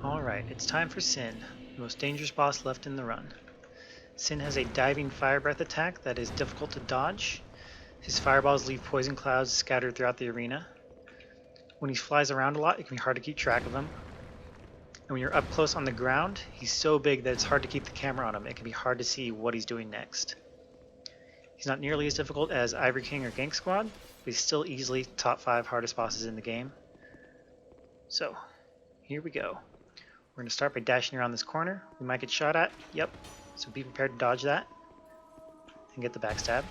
Alright, it's time for Sin, the most dangerous boss left in the run. Sin has a diving fire breath attack that is difficult to dodge. His fireballs leave poison clouds scattered throughout the arena. When he flies around a lot, it can be hard to keep track of him. And when you're up close on the ground, he's so big that it's hard to keep the camera on him. It can be hard to see what he's doing next. He's not nearly as difficult as Ivory King or Gank Squad, but he's still easily top 5 hardest bosses in the game. So, here we go. We're going to start by dashing around this corner. We might get shot at. Yep. So be prepared to dodge that and get the backstab.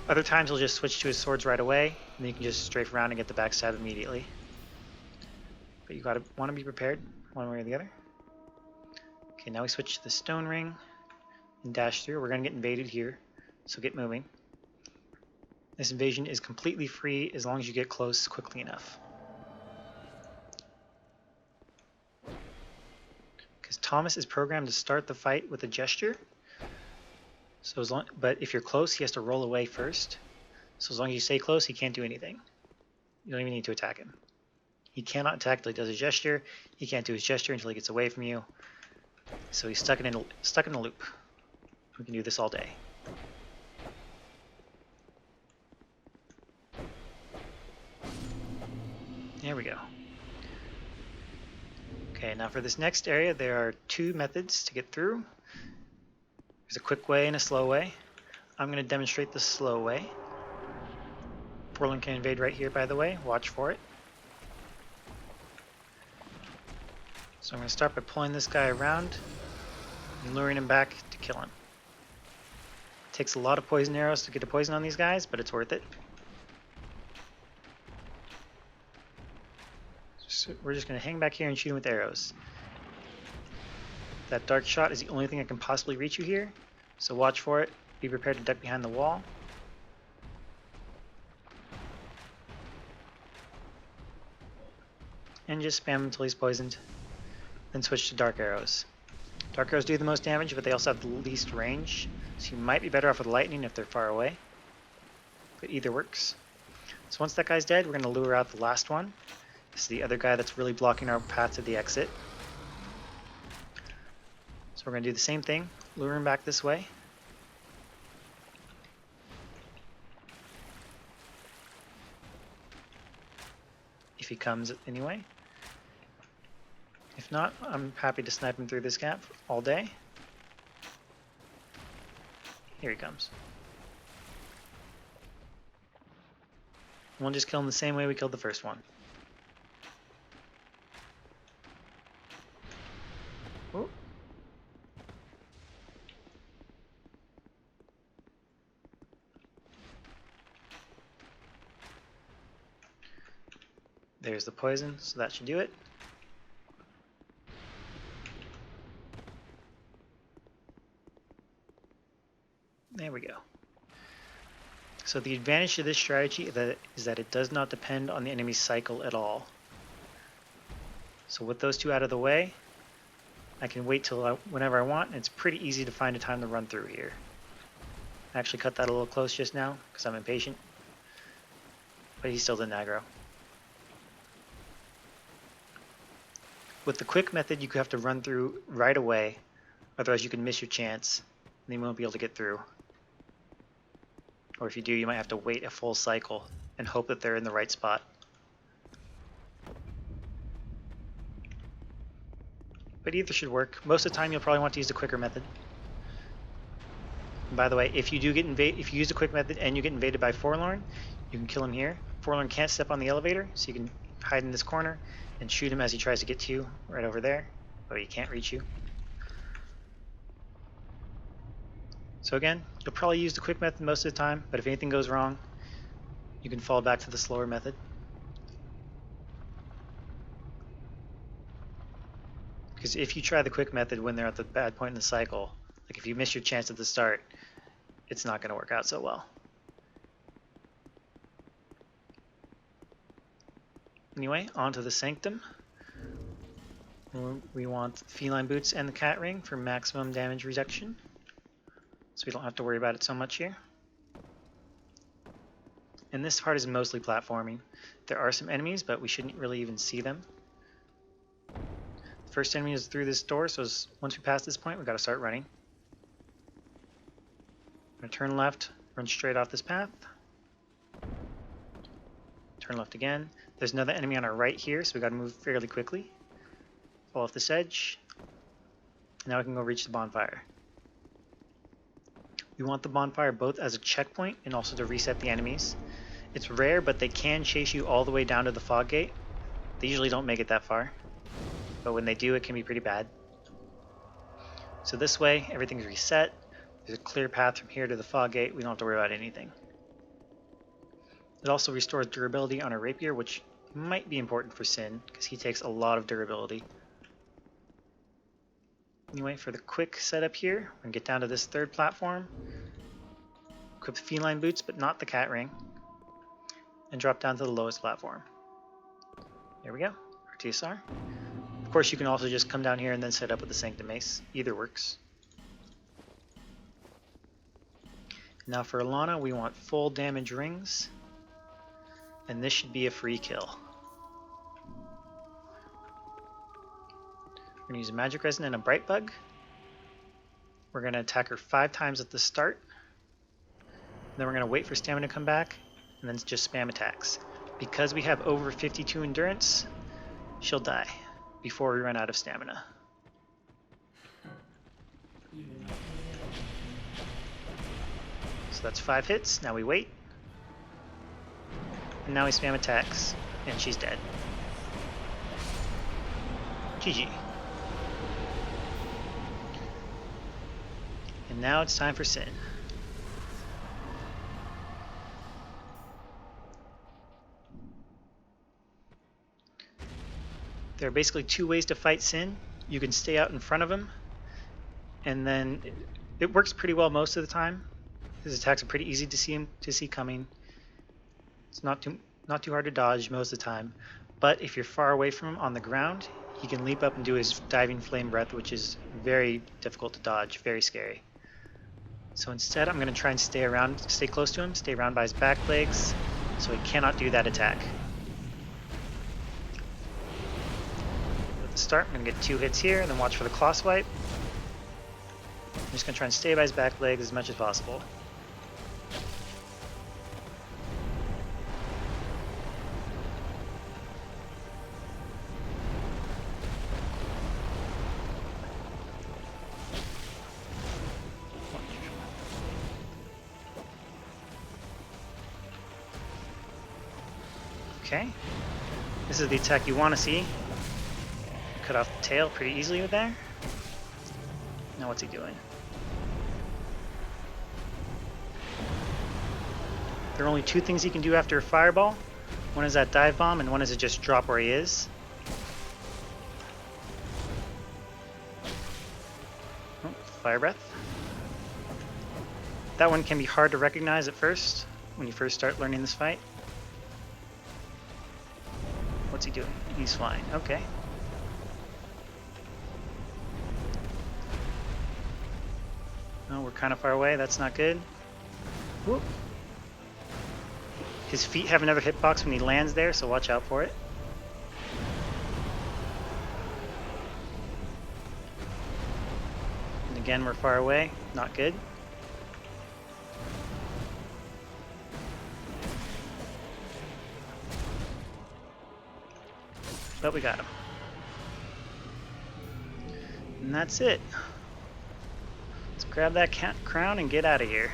Other times he'll just switch to his swords right away, and then you can just strafe around and get the backstab immediately. But you want to be prepared one way or the other. Okay, now we switch to the stone ring and dash through. We're going to get invaded here, so get moving. This invasion is completely free as long as you get close quickly enough. Because Thomas is programmed to start the fight with a gesture. So but if you're close, he has to roll away first. So as long as you stay close, he can't do anything. You don't even need to attack him. He cannot attack until he does a gesture. He can't do his gesture until he gets away from you. So he's stuck in a loop. We can do this all day. There we go. Okay, now for this next area, there are 2 methods to get through. There's a quick way and a slow way. I'm going to demonstrate the slow way. Forlorn can invade right here, by the way. Watch for it. So I'm going to start by pulling this guy around and luring him back to kill him. It takes a lot of poison arrows to get a poison on these guys, but it's worth it. So we're just going to hang back here and shoot him with arrows. That dark shot is the only thing that can possibly reach you here, so watch for it. Be prepared to duck behind the wall. And just spam him until he's poisoned. Then switch to dark arrows. Dark arrows do the most damage, but they also have the least range, so you might be better off with lightning if they're far away. But either works. So once that guy's dead, we're going to lure out the last one. This is the other guy that's really blocking our path to the exit. So we're going to do the same thing, lure him back this way. If he comes anyway. If not, I'm happy to snipe him through this gap all day. Here he comes. We'll just kill him the same way we killed the first one. Ooh. There's the poison, so that should do it. There we go. So the advantage to this strategy is that it does not depend on the enemy's cycle at all. So with those 2 out of the way, I can wait till whenever I want, and it's pretty easy to find a time to run through here. I actually cut that a little close just now because I'm impatient, but he still didn't aggro. With the quick method, you have to run through right away, otherwise you can miss your chance, and you won't be able to get through. Or if you do, you might have to wait a full cycle and hope that they're in the right spot. But either should work. Most of the time you'll probably want to use the quicker method. And by the way, if you use the quick method and you get invaded by Forlorn, you can kill him here. Forlorn can't step on the elevator, so you can hide in this corner and shoot him as he tries to get to you right over there, but he can't reach you. So again, you'll probably use the quick method most of the time, but if anything goes wrong, you can fall back to the slower method. Because if you try the quick method when they're at the bad point in the cycle, like if you miss your chance at the start, it's not going to work out so well. Anyway, on to the Sanctum. We want Feline Boots and the Cat Ring for maximum damage reduction, so we don't have to worry about it so much here. And this part is mostly platforming. There are some enemies, but we shouldn't really even see them. first enemy is through this door, so once we pass this point, we got to start running. I'm going to turn left, run straight off this path. Turn left again. There's another enemy on our right here, so we got to move fairly quickly. Fall off this edge. Now we can go reach the bonfire. We want the bonfire both as a checkpoint and also to reset the enemies. It's rare, but they can chase you all the way down to the fog gate. They usually don't make it that far, but when they do, it can be pretty bad. So this way, everything's reset. There's a clear path from here to the fog gate. We don't have to worry about anything. It also restores durability on a rapier, which might be important for Sin, because he takes a lot of durability. Anyway, for the quick setup here, we're going to get down to this third platform, equip the feline boots, but not the cat ring, and drop down to the lowest platform. There we go, our TSR. Of course, you can also just come down here and then set up with the Sanctum Mace. Either works. Now for Alana, we want full damage rings, and this should be a free kill. We're going to use a magic resin and a bright bug. We're going to attack her 5 times at the start. Then we're going to wait for stamina to come back, and then just spam attacks. Because we have over 52 endurance, she'll die before we run out of stamina. So that's 5 hits. Now we wait. And now we spam attacks, and she's dead. GG. And now it's time for Sin. There are basically 2 ways to fight Sin. You can stay out in front of him, and then it works pretty well most of the time. His attacks are pretty easy to see coming. It's not too hard to dodge most of the time. But if you're far away from him on the ground, he can leap up and do his diving flame breath, which is very difficult to dodge, very scary. So instead, I'm going to try and stay close to him, stay around by his back legs, so he cannot do that attack. At the start, I'm going to get 2 hits here, and then watch for the claw swipe. I'm just going to try and stay by his back legs as much as possible. Okay, this is the attack you want to see. Cut off the tail pretty easily with there. Now what's he doing? There are only 2 things he can do after a fireball. One is that dive bomb, and one is to just drop where he is. Oh, fire breath. That one can be hard to recognize at first, when you first start learning this fight. What's he doing? He's flying. Okay. Oh, we're kind of far away. That's not good. Whoop. His feet have another hitbox when he lands there, so watch out for it. And again, we're far away. Not good. But we got him. And that's it. Let's grab that crown and get out of here.